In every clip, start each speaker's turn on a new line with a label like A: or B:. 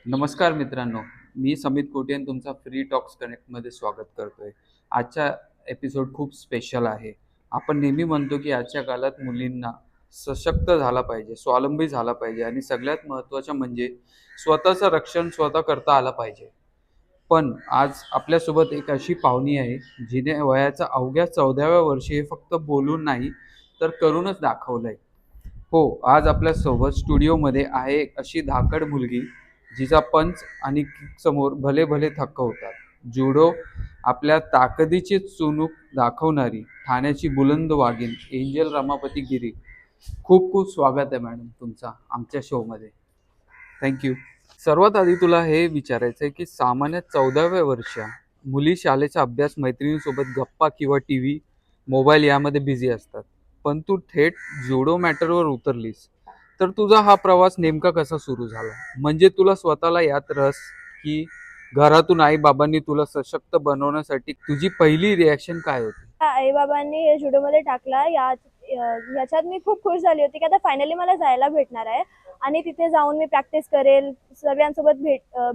A: नमस्कार मित्रांनो, मी समित कोटियन तुमचा फ्री टॉक्स कनेक्टमध्ये स्वागत करतोय. आजचा एपिसोड खूप स्पेशल आहे. आपण नेहमी म्हणतो की आजच्या काळात मुलींना सशक्त झाला पाहिजे, स्वावलंबी झाला पाहिजे आणि सगळ्यात महत्त्वाचं म्हणजे स्वतःचं रक्षण स्वतः करता आलं पाहिजे. पण आज आपल्यासोबत एक अशी पाहुणी आहे, जिने वयाच्या अवघ्या 14व्या वर्षी हे फक्त बोलून नाही, तर करूनच दाखवलंय. हो, आज आपल्यासोबत स्टुडिओमध्ये आहे एक अशी धाकड मुलगी, जिचा पंच आणि किक समोर भले भले थक्क होतात. जुडो आपल्या ताकदीची चुणूक दाखवणारी ठाण्याची बुलंद वाघीण एंजल रमापती गिरी. खूप खूप स्वागत आहे मॅडम तुमचा आमच्या शोमध्ये. थँक्यू. सर्वात आधी तुला हे विचारायचं आहे की सामान्य 14व्या वर्षा मुली शाळेचा अभ्यास, मैत्रिणींसोबत गप्पा किंवा टीव्ही, मोबाईल यामध्ये बिझी असतात. पण तू थेट जुडो मॅटरवर उतरलीस. तर तुझा हा प्रवास नेमका कसा सुरू झाला? म्हणजे तुला स्वतःला यात रस, की घरातून आई बाबांनी तुला सशक्त बनवण्यासाठी तुझी पहिली रिॲक्शन काय होती?
B: आई बाबांनी हे जुडोमध्ये टाकला याच्यात मी खूप खुश झाली होती की आता फायनली मला जायला भेटणार आहे आणि तिथे जाऊन मी प्रॅक्टिस करेल, सगळ्यांसोबत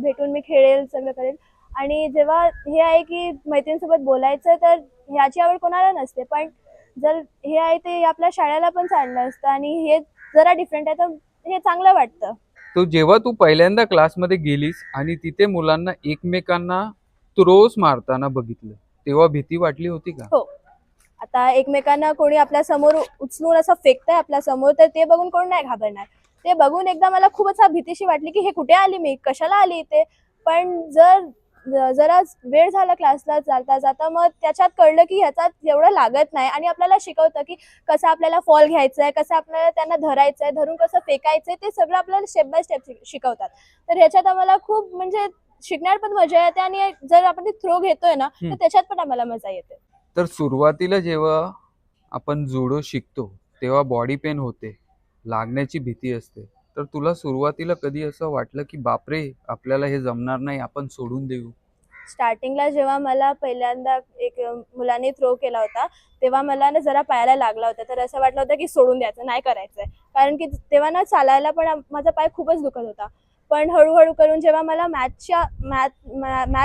B: भेटून मी खेळेल, सगळं करेल. आणि जेव्हा हे आहे की मैत्रिणींसोबत बोलायचं, तर ह्याची आवड कोणाला नसते, पण जर हे आहे ते आपल्या शाळेला पण चाललं असतं आणि हे जरा डिफरंट आहे, तर हे चांगलं वाटतं.
A: तो जेव्हा तू पहिल्यांदा क्लासमध्ये गेलीस आणि तिथे मुलांना एकमेकांना थ्रोज मारताना बघितलं, तेव्हा भीती वाटली होती का?
B: हो, आता एकमेकांना कोणी आपल्या समोर उचलून असं फेकतंय आपल्या समोर, तर ते बघून कोण नाही घाबरणार. ते बघून एकदा मला खूप असं भीतीशी वाटली की हे कुठे आली, मी कशाला आली इथे. पण जरा वेळ झाला क्लासला जाता जाता, मग त्याच्यात कळलं की ह्याच्यात एवढं लागत नाही आणि आपल्याला शिकवतं की कसं आपल्याला फॉल घ्यायचंय, कसं आपल्याला त्यांना धरायचंय, धरून कसं फेकायचंय, ते सगळं आपल्याला स्टेप बाय स्टेप शिकवतात. तर ह्याच्यात आम्हाला खूप म्हणजे शिकण्यात पण मजा येते आणि जर आपण ते थ्रो घेतोय ना, तर त्याच्यात पण आम्हाला मजा येते.
A: तर सुरुवातीला जेव्हा आपण जुडो शिकतो, तेव्हा बॉडी पेन होते, लागण्याची भीती असते. तर तुला सुरुवातीला कधी असं वाटलं की बापरे, आपल्याला हे जमणार नाही, आपण सोडून देऊ?
B: स्टार्टिंगला जेव्हा मला पहिल्यांदा एक मुलाने थ्रो केला होता, तेव्हा मला ना जरा पायाला लागला होता. तर असं वाटलं होतं की सोडून द्यायचं, नाही करायचंय. कारण की तेव्हा ना चालायला पण माझा पाय खूपच दुखत होता. पण हळूहळू करून जेव्हा मला मॅच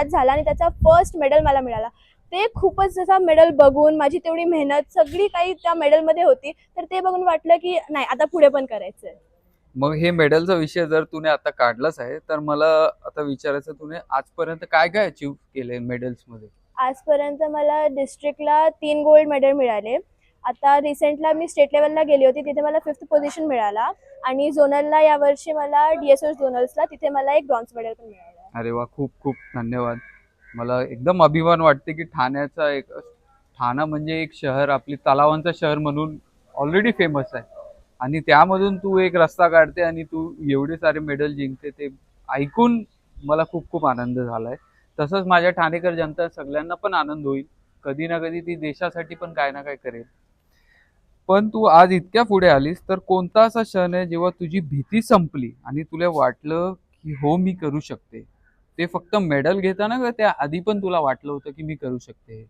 B: झाला आणि त्याचा फर्स्ट मेडल मला मिळाला, ते खूपच जसा मेडल बघून माझी तेवढी मेहनत सगळी काही त्या मेडलमध्ये होती, तर ते बघून वाटलं की नाही, आता पुढे पण करायचंय.
A: मग हे मेडलचा विषय जर तुने आता काढलाच आहे, तर मला आता विचारायचं, तुने आजपर्यंत काय काय अचीव केले मेडल्समध्ये?
B: आजपर्यंत मला डिस्ट्रिक्टला 3 गोल्ड मेडल मिळाले. आता रिसेंटला मी स्टेट लेवलला गेली होती, तिथे मला 5th पोझिशन मिळाला. आणि झोनलला यावर्षी मला DSO झोनल्सला तिथे मला एक ब्रॉन्झ मेडल पण मिळालं.
A: अरे वा, खूप खूप धन्यवाद. मला एकदम अभिमान वाटते की ठाणा म्हणजे एक शहर, आपली तलावांचं शहर म्हणून ऑलरेडी फेमस आहे, आणि त्यामधून तू एक रस्ता काढते आणि तू एवढे सारे मेडल जिंकते, ते ऐकून मला खूप खूप आनंद झालाय. तसंच माझ्या ठाणेकर जनता सगळ्यांना पण आनंद होईल. कधी ना कधी ती देशासाठी पण काय ना काय करेल. पण तू आज इतक्या पुढे आलीस, तर कोणता असा क्षण आहे जेव्हा तुझी भीती संपली आणि तुला वाटलं की हो, मी करू शकते? ते फक्त मेडल घेताना का त्या आधी पण तुला वाटलं होतं की मी करू शकते हे?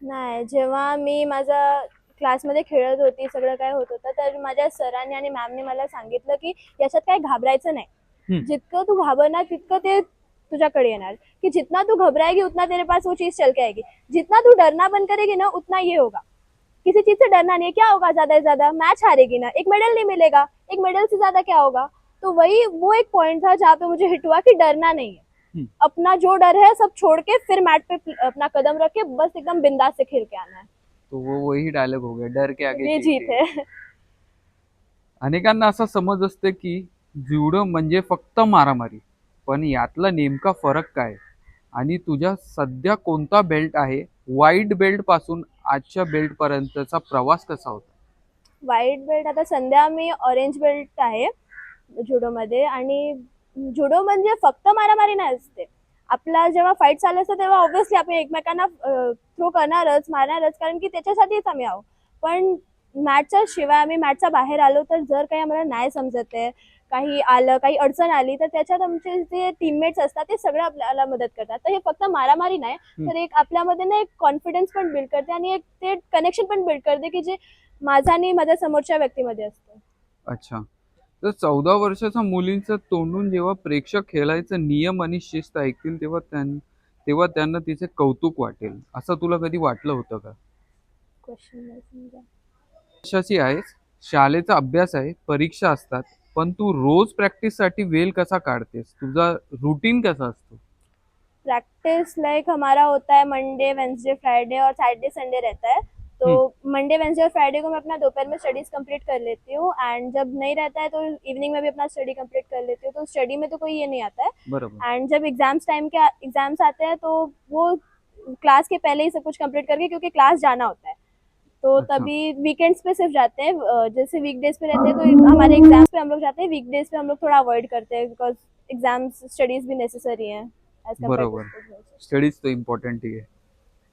B: नाही, जेव्हा मी माझा क्लासमध्ये खेळत होती, सगळं काय होत होतं, तर माझ्या सरांनी आणि मॅमने मला सांगितलं की याच्यात काही घाबरायचं नाही. जितकं तू घाबरणार तितकं ते तुझ्याकडे येणार. कि जितना तू घबराएगी उतना तेरे पास वो चीज चल के आएगी. जितना तू डरना बंद करेगी ना, उतना ये होगा. किसी चीज से डरना नहीं है, क्या होगा ज्यादा से ज्यादा मैच हारेगी ना, एक मेडल नहीं मिलेगा, एक मेडल से ज्यादा क्या होगा. तो वही वो एक पॉइंट था जहाँ पे मुझे हिट हुआ कि डरना नहीं है. अपना जो डर है सब छोड़ के फिर मैट पे अपना कदम रख के बस एकदम बिंदास से खेल के आना है.
A: तो वो वही डायलॉग हो गया, डर के आगे
B: ये
A: जीत
B: जीत
A: है.
B: है.
A: अनेकांना असा समज असते की जुडो म्हणजे फक्त मारामारी, पण यातला नेमका फरक काय? आणि तुझ्या सध्या कोणता बेल्ट आहे? व्हाईट बेल्ट पासून आजच्या बेल्ट पर्यंतचा प्रवास कसा होता?
B: व्हाईट बेल्ट आता संध्या मी ऑरेंज बेल्ट आहे जुडोमध्ये. आणि जुडो म्हणजे फक्त मारामारी नाही असते. आपला जेव्हा फाईट चालू असतं तेव्हा ऑब्व्हियसली आपण एकमेकांना थ्रो करणारच, मारणारच, कारण की त्याच्यासाठीच आम्ही आहोत. पण मॅचच्या शिवाय आम्ही मॅचच्या बाहेर आलो तर जर काही आम्हाला नाही समजत आहे, काही आलं, काही अडचण आली, तर त्याच्यात आमचे जे टीममेट्स असतात ते सगळं आपल्याला मदत करतात. तर हे फक्त मारामारी नाही, तर एक आपल्यामध्ये ना एक कॉन्फिडन्स पण बिल्ड करते आणि एक ते कनेक्शन पण बिल्ड करते की जे माझा आणि माझ्या समोरच्या व्यक्तीमध्ये असतं.
A: अच्छा. तर 14 वर्षाच्या मुलींचं तोंडून जेव्हा प्रेक्षक खेळायचं नियम आणि शिस्त ऐकतील तेव्हा त्यांना तिचे कौतुक वाटेल, असं तुला कधी वाटलं होतं का?
B: क्वेश्चन नाही समजा.
A: वर्षाची आहेस, शाळेचा अभ्यास आहे, परीक्षा असतात, पण तू रोज प्रॅक्टिससाठी वेळ कसा काढतेस? तुझा रुटीन कसा असतो?
B: प्रैक्टिस लाइक हमारा होता है मंडे वेंसडे फ्राइडे और सैटरडे संडे रहता है. तो मंडे वेंसडे और फ्राइडे को मैं अपना दोपहर में स्टडीज कंप्लीट कर लेती हूँ, एंड जब नहीं रहता है तो इवनिंग में भी अपना स्टडी कंप्लीट कर लेती हूँ. तो स्टडी में तो कोई ये नहीं आता है.
A: बरोबर.
B: एंड जब एग्जाम्स आते हैं तो वो क्लास के पहले ही सब कुछ कंप्लीट करके, क्योंकि क्लास जाना होता है तो
A: अच्छा.
B: तभी वीकेंड्स पे सिर्फ जाते हैं. जैसे वीकडेज पे रहते हैं तो हमारे एग्जाम्स पे हम लोग जाते हैं, वीकडेज पे हम लोग थोड़ा अवॉइड करते हैं बिकॉज एग्जाम्स स्टडीज भी नेसेसरी है एज कम्पेयर टू
A: बरोबर. स्टडीज तो इम्पॉर्टंट आहे.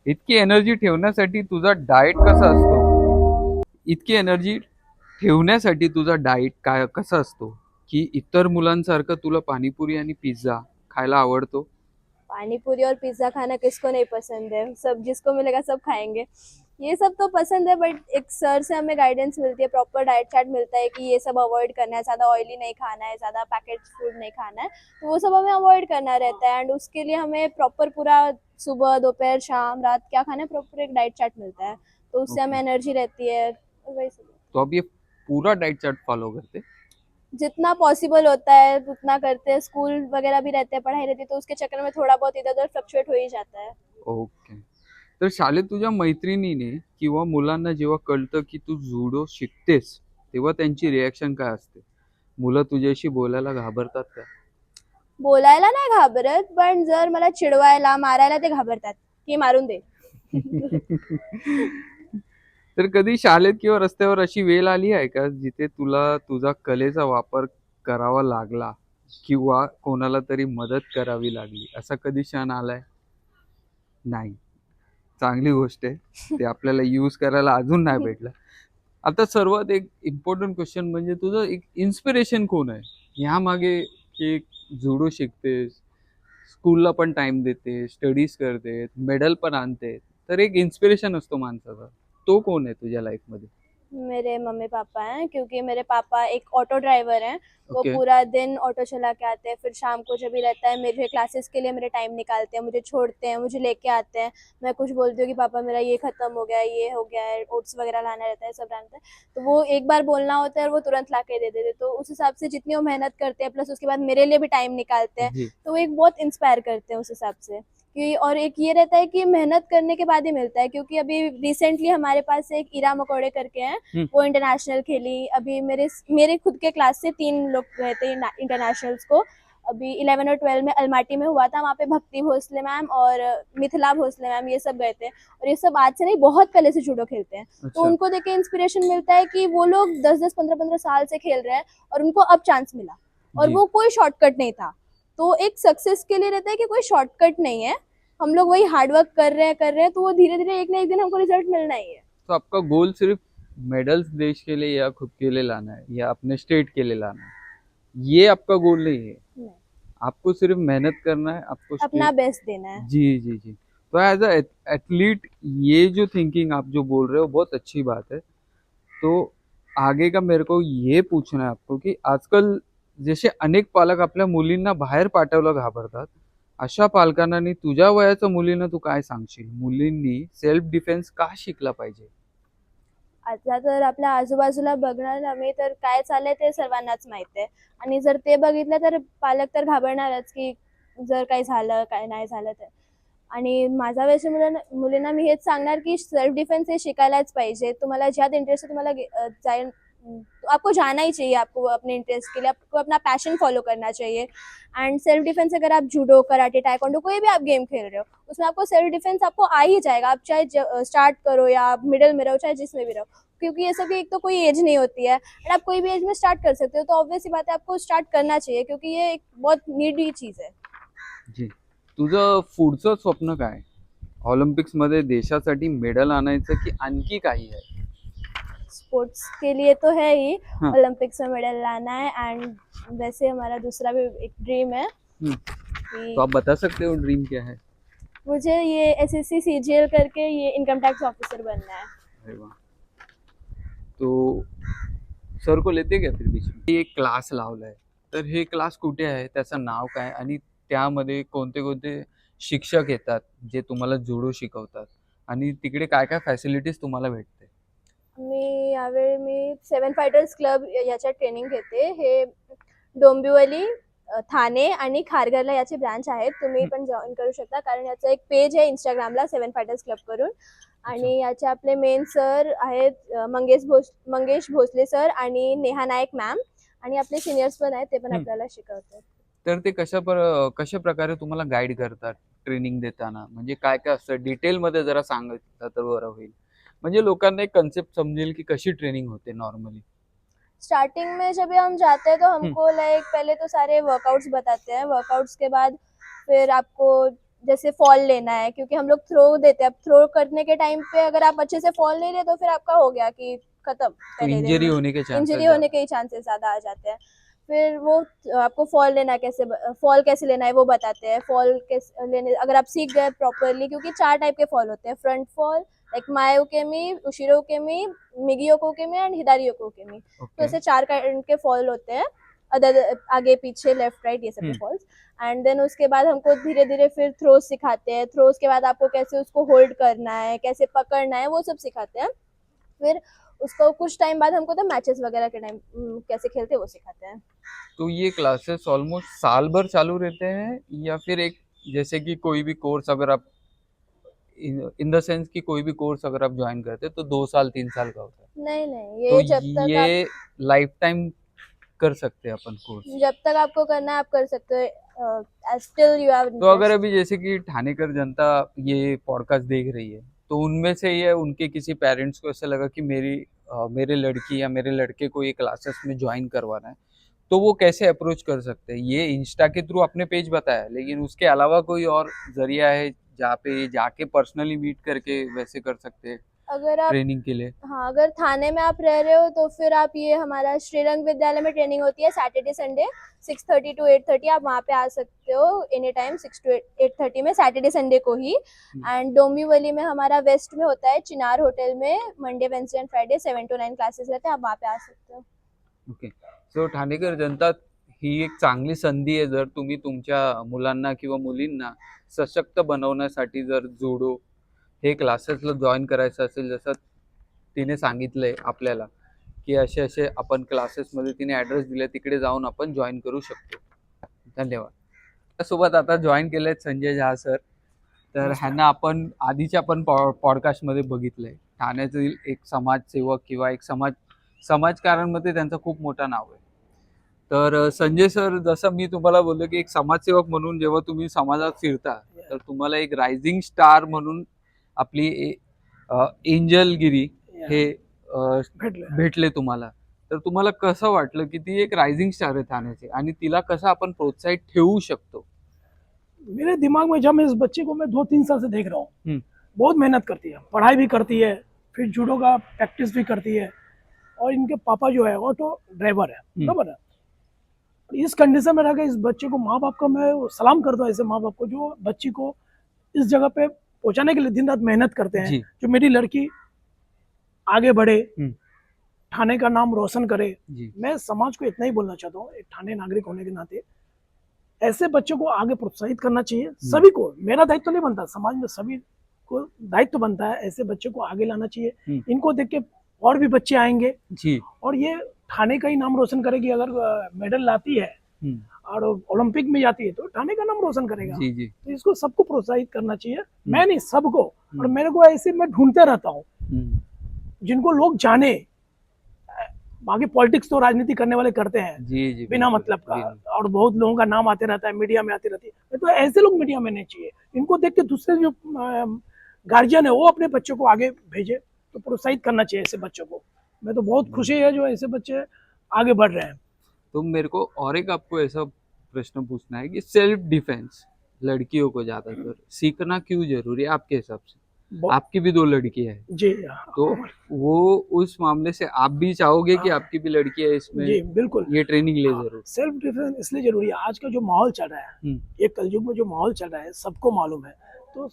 A: इतकी एनर्जी ठेवण्यासाठी तुझा डाएट कसा असतो? इतकी एनर्जी ठेवण्यासाठी तुझा डाएट काय कसा असतो? की इतर मुलांसारखं तुला पाणीपुरी आणि पिझ्झा खायला आवडतो?
B: पानीपुरी और पिज्जा खाना किसको नहीं पसंद है, सब जिसको मिलेगा सब खाएंगे. ये सब तो पसंद है, बट एक सर से हमें गाइडेंस मिलती है, प्रॉपर डाइट चार्ट मिलता है कि ये सब अवॉइड करना है, ज़्यादा ऑयली नहीं खाना है, ज़्यादा पैकेट फूड नहीं खाना है. तो वो सब हमें अवॉइड करना रहता है, एंड उसके लिए हमें प्रॉपर पूरा सुबह दोपहर शाम रात क्या खाना है प्रॉपर एक डाइट चार्ट मिलता है. तो उससे हमें एनर्जी रहती है. वही सब
A: तो अब ये पूरा डाइट चार्ट फॉलो करते?
B: जितना पॉसिबल होता है उतना करते हैं. स्कूल वगैरह भी रहते हैं, पढ़ाई रहती है, तो उसके चक्कर में थोड़ा बहुत इधर उधर फ्लक्चुएट हो ही जाता है.
A: ओके. तर शाळेत तुझ्या मैत्रिणीने किंवा मुलांना जेव्हा कळतं की तू जुडो शिकतेस, तेव्हा त्यांची रिॲक्शन काय असते? मुलं तुझ्याशी बोलायला घाबरतात का?
B: बोलायला नाही घाबरत, पण जर मला चिडवायला मारायला ते घाबरतात की मारून दे.
A: तर कधी शाळेत किंवा रस्त्यावर अशी वेळ आली आहे का जिथे तुला तुझा कलेचा वापर करावा लागला किंवा कोणाला तरी मदत करावी लागली, असा कधी क्षण आलाय? नाही. चांगली गोष्ट आहे. ते आपल्याला यूज करायला अजून नाही भेटलं. आता सर्वात एक इम्पॉर्टंट क्वेश्चन म्हणजे तुझं एक इन्स्पिरेशन कोण आहे? ह्यामागे की जुडो शिकतेस, स्कूलला पण टाइम देते, स्टडीज करते, मेडल पण आणते. तर एक इन्स्पिरेशन असतो माणसाचा. तो कोण आहे तुझ्या लाईफमध्ये?
B: मेरे मम्मी पापा हैं, क्योंकि मेरे पापा एक ऑटो ड्राइवर हैं. वो
A: ओके.
B: पूरा दिन ऑटो चला के आते हैं, फिर शाम को जब भी रहता है मेरे क्लासेस के लिए मेरे टाइम निकालते हैं, मुझे छोड़ते हैं, मुझे लेके आते हैं. मैं कुछ बोलती हूँ कि पापा मेरा ये खत्म हो गया है, ये हो गया है, ओट्स वगैरह लाना रहता है, सब लाना है, तो वो एक बार बोलना होता है और वो तुरंत ला के दे देते हैं. तो उस हिसाब से जितनी वो मेहनत करते हैं प्लस उसके बाद मेरे लिए भी टाइम निकालते हैं,
A: जी.
B: तो वो एक बहुत इंस्पायर करते हैं उस हिसाब से. कि और एक ये रहता है कि मेहनत करने के बाद ही मिलता है, क्योंकि अभी रिसेंटली हमारे पास एक इरा मकोड़े करके हैं, वो इंटरनेशनल खेली. अभी मेरे खुद के क्लास से 3 लोग गए थे इंटरनेशनल्स को. अभी 11 और 12 में अलमाटी में हुआ था, वहाँ पे भक्ति भोसले मैम और मिथिला भोसले मैम ये सब गए थे. और ये सब आज से नहीं बहुत पहले से जूडो खेलते हैं.
A: अच्छा.
B: तो उनको देख के इंस्पिरेशन मिलता है कि वो लोग 10-10 15-15 साल से खेल रहे हैं और उनको अब चांस मिला, और
A: जी.
B: वो कोई शॉर्टकट नहीं था. तो एक सक्सेस के लिए रहता है कि कोई शॉर्टकट नहीं है, हम लोग वही हार्डवर्क कर रहे हैं, तो वो धीरे धीरे एक ना एक दिन हमको रिजल्ट मिलना ही है.
A: तो आपका गोल सिर्फ मेडल्स देश के लिए या खुद के लिए लाना है या अपने स्टेट के लिए लाना है, ये आपका गोल नहीं है?
B: नहीं.
A: आपको सिर्फ मेहनत करना है, आपको
B: अपना बेस्ट देना है.
A: जी जी जी. तो एज अ एथलीट ये जो थिंकिंग आप जो बोल रहे हो बहुत अच्छी बात है. तो आगे का मेरे को ये पूछना है आपको की आजकाल जसे अनेक पालक आपल्या मुलींना बाहेर पाठवायला घाबरतात, अशा पालकांना आणि तुझ्या वयाच्या मुलींना तू काय सांगशील? मुलींनी सेल्फ डिफेन्स का शिकला पाहिजे?
B: आता तर आपल्या आजूबाजूला बघणार आम्ही तर काय चाललंय ते सर्वांनाच माहिती आहे, आणि जर ते बघितलं तर पालक तर घाबरणारच की जर काही झालं काय नाही झालं तर. आणि माझ्या वयाच्या मुलींना मी हेच सांगणार की सेल्फ डिफेन्स हे शिकायलाच पाहिजे. तुम्हाला ज्यात इंटरेस्ट है तुम्हाला तो आपको जाना ही चाहिए. आपको अपने इंटरेस्ट के लिए आपको अपना पैशन फॉलो करना चाहिए. एंड सेल्फ डिफेंस अगर आप जूडो कराटे टाइकोंडो कोई भी आप गेम खेल रहे हो उसमें आपको सेल्फ डिफेंस आपको आ ही जाएगा. आप चाहे स्टार्ट करो या आप मिडिल में रहो चाहे जिसमें भी रहो, क्योंकि ये सब की एक तो कोई एज नहीं होती है, एंड आप कोई भी एज में स्टार्ट कर सकते हो. तो ऑब्वियस बात है आपको स्टार्ट करना चाहिए, क्योंकि ये एक बहुत नीडी चीज है.
A: जी. तुझं पुढचं स्वप्न काय? ऑलिम्पिक्स मध्ये देशासाठी मेडल आणायचं की आणखी काही आहे?
B: स्पोर्ट्स के लिए तो है ही,
A: हाँ.
B: ओलंपिक्स में मेडल लाना है. एंड वैसे हमारा दूसरा भी एक ड्रीम है
A: तो आप बता सकते हो ड्रीम क्या है?
B: मुझे ये एसएससी सीजीएल करके ये इनकम टैक्स ऑफिसर बनना है.
A: अरे वाह. तो सर को लेते क्या फिर बीच में? एक क्लास लावलाय, तर हे क्लास कुठे आहे, त्याचं नाव काय आणि त्यामध्ये कोणते कोणते शिक्षक येतात जे तुम्हाला जुडो शिकवतात आणि तिकडे काय काय फॅसिलिटीज तुम्हाला भेटते?
B: मी सेवन फायटर्स क्लब याच्या ट्रेनिंग घेते. हे डोंबिवली, ठाणे आणि खारघरला याचे ब्रांच आहेत. तुम्ही पण जॉईन करू शकता, कारण याचं एक पेज आहे इंस्टाग्रामला सेवन फायटर्स क्लब करून. आणि याचे आपले मेन सर आहेत मंगेश भोसले सर आणि नेहा नायक मॅम, आणि आपले सिनियर्स पण आहेत, ते पण आपल्याला शिकवतात.
A: तर ते कशा प्रकारे तुम्हाला गाईड करतात ट्रेनिंग देताना? म्हणजे काय काय असतं डिटेलमध्ये जरा सांगितलं तर बरं होईल, म्हणजे लोकांना एक कन्सेप्ट समजेल की कशी ट्रेनिंग होते नॉर्मली.
B: स्टार्टिंग में जब हम जाते हैं तो हमको लाइक पहले तो सारे वर्कआउट्स बताते हैं. वर्कआउट्स के बाद फिर आपको जैसे फॉल लेना है, क्योंकि हम लोग थ्रो देते हैं. अब थ्रो करने के टाइम पे अगर आप अच्छे से फॉल नहीं ले तो फिर आपका हो गया कि खत्म.
A: तो इंजरी होने के चांसेस
B: इंजरी होने के ही चांसेस ज्यादा आ जाते हैं. फिर वो आपको फॉल लेना फॉल कैसे लेना है वो बताते हैं. फॉल कैसे लेने अगर आप सीख गए प्रॉपरली, क्योंकि 4 टाइप के फॉल होते हैं. फ्रंट फॉल, लाइक माय उकेमी, उशिरो उकेमी, मिगी उकेमी एंड हिदारी उकेमी. तो ऐसे 4 काइंड के फॉल होते हैं. अदर आगे पीछे लेफ्ट राइट ये सब के फॉल्स. एंड देन उसके बाद हमको धीरे धीरे फिर थ्रोज सिखाते हैं. थ्रोज के बाद आपको कैसे उसको होल्ड करना है, कैसे पकड़ना है, वो सब सिखाते हैं. फिर उसको कुछ टाइम बाद हमको तो मैचेस वगैरह के टाइम कैसे खेलते हैं वो सिखाते हैं.
A: तो ये क्लासेस ऑलमोस्ट साल भर चालू रहते हैं या फिर एक जैसे कि कोई भी कोर्स अगर आप इन द सेंस कि कोई भी कोर्स अगर आप ज्वाइन करते हैं तो 2 साल 3 साल का होता है?
B: नहीं, ये
A: तो
B: जब तक
A: ये लाइफ टाइम कर सकते हैं अपन कोर्स?
B: जब तक आपको करना है आप कर सकते हो. Still you have.
A: तो अगर अभी जैसे कि ठाणेकर जनता ये पॉडकास्ट देख रही है, तो उनमें से ये उनके किसी पेरेंट्स को ऐसा लगा कि मेरे लड़की या मेरे लड़के को ये क्लासेस में ज्वाइन करवाना है, तो वो कैसे अप्रोच कर सकते हैं? ये इंस्टा के थ्रू आपने पेज बताया, लेकिन उसके अलावा कोई और जरिया है जहाँ पे जाके पर्सनली मीट करके वैसे कर सकते हैं
B: अगर आप
A: ट्रेनिंग के लिए?
B: हाँ, अगर थाने में आप रह रहे हो तो फिर आप ये हमारा श्रीरंग विद्यालय में ट्रेनिंग होती है सैटरडे संडे 6:30 to 8:30. आप वहाँ पे आ सकते हो एनी टाइम 6 to 8:30 में, सैटरडे संडे को ही. एंड डोंबिवली में हमारा वेस्ट में होता है चिनार होटल में, Monday Wednesday end Friday 7 to 9 classes रहते हैं. आप वहाँ पे आ सकते हो.
A: ओके. सो ठाणेकर जनता, ही एक चांगली संधी आहे जर तुम्ही तुमच्या मुलांना किंवा मुलींना सशक्त बनवण्यासाठी जर जुडो हे क्लासेसला जॉईन करायचं असेल, जसं तिने सांगितलंय आपल्याला की असे असे आपण क्लासेसमध्ये तिने ॲड्रेस दिले, तिकडे जाऊन आपण जॉईन करू शकतो. धन्यवाद. त्यासोबत आता जॉईन केलेत संजय झा सर. तर ह्यांना आपण आधीच्या पण पॉडकास्टमध्ये बघितलंय. ठाण्यातील एक समाजसेवक किंवा एक समाजकारांमध्ये त्यांचं खूप मोठं नाव आहे. तर संजय सर, जसं मी तुम्हाला बोललो की एक समाजसेवक म्हणून जेव्हा तुम्ही समाजात फिरता, तर तुम्हाला एक रायझिंग स्टार म्हणून आपली एंजलगिरी हे भेटले तुम्हाला. तर तुम्हाला कसं वाटलं की ती एक रायझिंग स्टार आहे ठाण्याची आणि तिला कसं आपण प्रोत्साहित ठेवू शकतो?
C: मेरे दिमाग में जब मैं इस बच्चे को मैं 2-3 साल से देख रहा हूँ, बहुत मेहनत करती है, पढ़ाई भी करती है, फिर जूडो का प्रैक्टिस भी करती है, और इनके पापा जो है ऑटो ड्राइवर है, बराबर है. इस कंडीशन में रहकर इस बच्चे को, माँ बाप का मैं सलाम करता हूँ ऐसे माँ बाप को जो बच्ची को इस जगह पे पहुंचाने के लिए दिन रात मेहनत करते हैं. जो मेरी लड़की आगे बढ़े, ठाणे का नाम रोशन करे. मैं समाज को इतना ही बोलना चाहता हूँ, एक ठाणे नागरिक होने के नाते ऐसे बच्चों को आगे प्रोत्साहित करना चाहिए. सभी को, मेरा दायित्व नहीं बनता, समाज में सभी को दायित्व बनता है, ऐसे बच्चे को आगे लाना चाहिए. इनको देख के और भी बच्चे आएंगे जी, और ये ठाणे का ही नाम रोशन करेगी. अगर मेडल लाती है और ओलंपिक में जाती है तो ठाणे का नाम रोशन करेगा. जी. तो इसको सबको प्रोत्साहित करना चाहिए. मैं नहीं, सबको. और मेरे को ऐसे मैं ढूंढते रहता हूँ जिनको लोग जाने. बाकी पॉलिटिक्स तो राजनीति करने वाले करते हैं जी, बिना मतलब का, और बहुत लोगों का नाम आते रहता है, मीडिया में आती रहती है. तो ऐसे लोग मीडिया में नहीं चाहिए. इनको देख के दूसरे जो गार्जियन है वो अपने बच्चों को आगे भेजे, तो प्रोत्साहित करना चाहिए ऐसे बच्चों को. मैं तो बहुत खुशी है जो ऐसे बच्चे आगे बढ़ रहे हैं.
A: तो मेरे को और एक आपको ऐसा प्रश्न पूछना है कि सेल्फ डिफेंस लड़कियों को ज्यादातर सीखना क्यों जरूरी है आपके हिसाब से? आपकी भी 2 लड़की है
C: जी,
A: तो वो उस मामले से आप भी चाहोगे कि आपकी भी लड़की है इसमें
C: जी, बिल्कुल
A: ये ट्रेनिंग ले जरूर?
C: सेल्फ डिफेंस इसलिए जरूरी है. आज का जो माहौल चल रहा है, ये कलयुग में जो माहौल चल रहा है सबको मालूम है. तो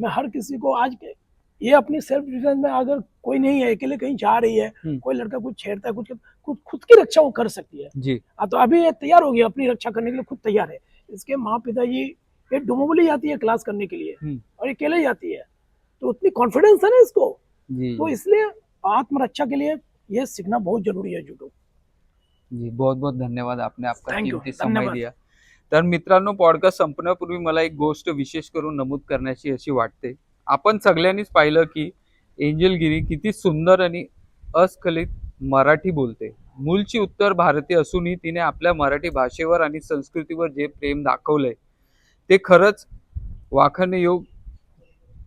C: मैं हर किसी को आज के ये अपनी सेल्फ डिफेंस में अगर कोई नहीं है, अकेले कहीं जा रही है, कोई लड़का कुछ छेड़ता है, कुछ खुद की रक्षा वो कर सकती है।
A: जी
C: तो अभी ये तैयार हो गई, अपनी रक्षा करने के लिए खुद तैयार है। इसके माँ पिताजी, ये डोमोबली जाती है क्लास करने के लिए और अकेले ही जाती है, तो उतनी कॉन्फिडेंस है ना इसको,
A: जी
C: तो इसलिए आत्मरक्षा के लिए ये सीखना बहुत जरूरी है जूडो।
A: जी बहुत बहुत धन्यवाद, आपने आपका
C: Thank you.
A: किमती समय
C: धन्यवाद.
A: दिया. तर मित्रांनो, पॉडकास्ट संपण्यापूर्वी मला एक गोष्ट विशेष करून नमूद करण्याची अशी वाटते. आपण सगळ्यांनीच पाहिलं की एंजल गिरी किती सुंदर आणि अस्खलित मराठी बोलते. मूळची उत्तर भारतीय असूनही तिने आपल्या मराठी भाषेवर आणि संस्कृतीवर जे प्रेम दाखवलंय ते खरंच वाखाणण्यायोग्य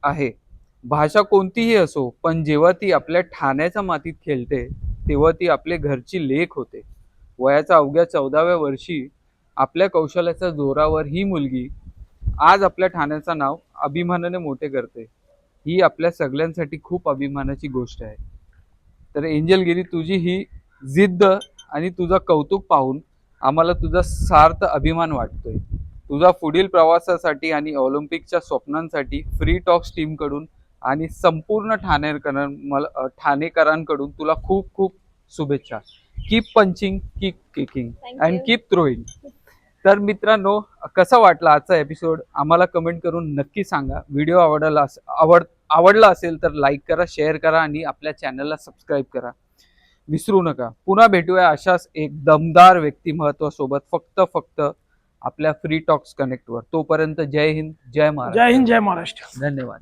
A: आहे. भाषा कोणतीही असो, पण जेव्हा ती आपल्या ठाण्याच्या मातीत खेळते तेव्हा ती आपले घरची लेक होते. वयाच्या अवघ्या 14व्या वर्षी आपल्या कौशल्याच्या जोरावर ही मुलगी आज आपल्या ठाण्याचं नाव अभिमानाने मोठे करते. ही आपल्या सगळ्यांसाठी खूप अभिमानाची गोष्ट आहे. तर एंजल गिरी, तुझी ही जिद्द आणि तुझं कौतुक पाहून आम्हाला तुझा सार्थ अभिमान वाटतोय. तुझा पुढील प्रवासासाठी आणि ऑलिम्पिकच्या स्वप्नांसाठी फ्री टॉक्स टीमकडून आणि संपूर्ण ठाणेकरांकडून तुला खूप खूप शुभेच्छा. Keep punching, keep kicking
B: Thank
A: and
B: you.
A: Keep throwing. तर मित्रांनो, कसा वाटला आजचा एपिसोड आम्हाला कमेंट करून नक्की सांगा. व्हिडिओ आवडला असेल तर लाईक करा, शेअर करा आणि आपल्या चॅनलला सबस्क्राईब करा विसरू नका. पुन्हा भेटूया अशाच एक दमदार व्यक्तिमत्वासोबत फक्त आपल्या फ्री टॉक्स कनेक्टवर. तोपर्यंत जय हिंद, जय महाराष्ट्र.
C: जय हिंद, जय महाराष्ट्र.
A: धन्यवाद.